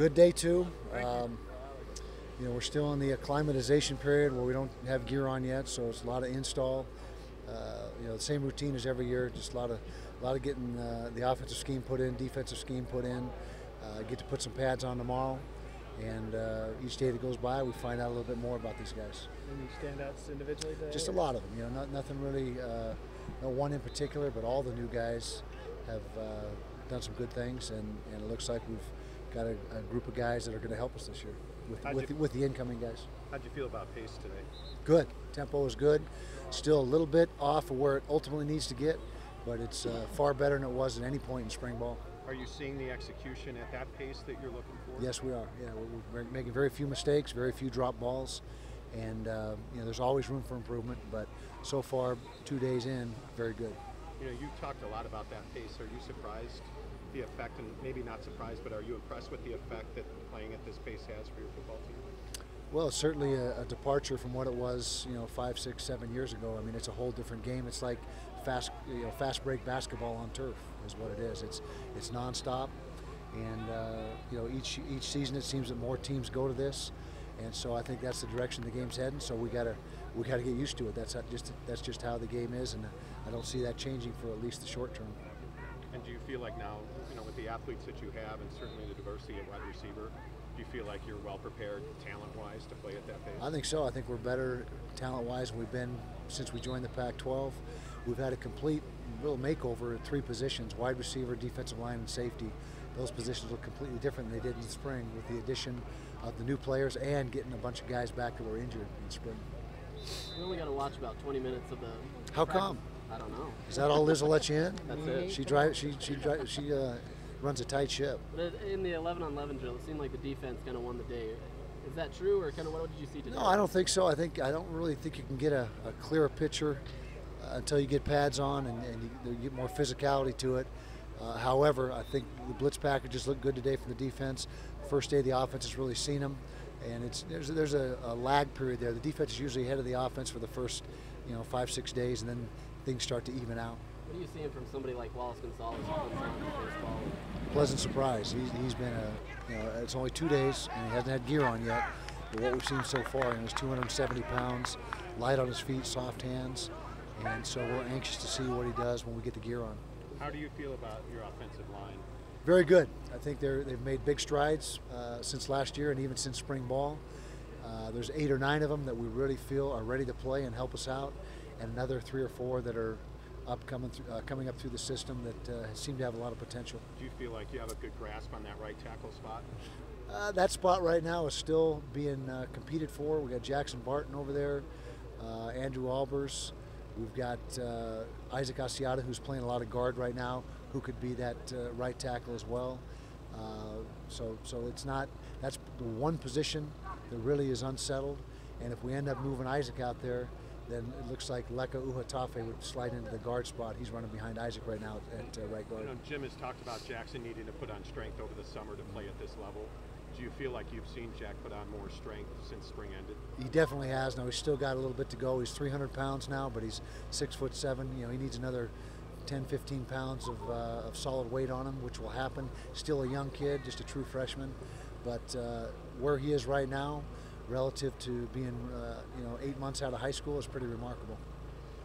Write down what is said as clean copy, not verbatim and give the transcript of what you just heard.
Good day two. We're still in the acclimatization period where we don't have gear on yet, so it's a lot of install. The same routine as every year, just a lot of getting the offensive scheme put in, defensive scheme put in. Get to put some pads on tomorrow, and each day that goes by, we find out a little bit more about these guys. Any standouts individually today? Just a lot of them. Nothing really, no one in particular, but all the new guys have done some good things, and it looks like we've got a group of guys that are going to help us this year with the incoming guys. How'd you feel about pace today? Good. Tempo is good. Still a little bit off of where it ultimately needs to get, but it's far better than it was at any point in spring ball. Are you seeing the execution at that pace that you're looking for? Yes, we are. Yeah, we're making very few mistakes, very few drop balls, and there's always room for improvement. But so far, 2 days in, very good. You talked a lot about that pace. Are you surprised the effect, and maybe not surprised, but are you impressed with the effect that playing at this pace has for your football team? Well, it's certainly a departure from what it was, 5, 6, 7 years ago. I mean, it's a whole different game. It's like fast break basketball on turf is what it is. It's nonstop, and each season it seems that more teams go to this, and so I think that's the direction the game's heading. So we gotta get used to it. That's just how the game is, and I don't see that changing for at least the short term. And do you feel like now, with the athletes that you have, and certainly the diversity at wide receiver, do you feel like you're well prepared talent-wise to play at that pace? I think so. I think we're better talent-wise than we've been since we joined the Pac-12. We've had a complete real makeover at 3 positions: wide receiver, defensive line, and safety. Those positions look completely different than they did in the spring with the addition of the new players and getting a bunch of guys back that were injured in spring. We only got to watch about 20 minutes of the How practice. come? I don't know. Is that all Liz will let you in? That's it. She runs a tight ship. But in the 11-on-11 drill, it seemed like the defense kind of won the day. Is that true, or kind of what did you see today? No, I don't think so. I don't really think you can get a clearer picture until you get pads on and you get more physicality to it. However, I think the blitz packages look good today from the defense. First day the offense has really seen them, and there's a lag period there. The defense is usually ahead of the offense for the first 5, 6 days, and then things start to even out. What are you seeing from somebody like Wallace Gonzalez who comes on baseball? Pleasant surprise. He's been it's only 2 days and he hasn't had gear on yet. But what we've seen so far, he's 270 pounds, light on his feet, soft hands, and so we're anxious to see what he does when we get the gear on. How do you feel about your offensive line? Very good. I think they've made big strides since last year and even since spring ball. There's 8 or 9 of them that we really feel are ready to play and help us out, and another 3 or 4 that are coming up through the system that seem to have a lot of potential. Do you feel like you have a good grasp on that right tackle spot? That spot right now is still being competed for. We got Jackson Barton over there, Andrew Albers. We've got Isaac Asiata, who's playing a lot of guard right now, who could be that right tackle as well. So that's the one position that really is unsettled. And if we end up moving Isaac out there, then it looks like Leka Uhatafe would slide into the guard spot. He's running behind Isaac right now at right guard. Jim has talked about Jackson needing to put on strength over the summer to play at this level. Do you feel like you've seen Jack put on more strength since spring ended? He definitely has. Now he's still got a little bit to go. He's 300 pounds now, but he's 6'7". He needs another 10, 15 pounds of solid weight on him, which will happen. Still a young kid, just a true freshman, but where he is right now, relative to being 8 months out of high school, is pretty remarkable.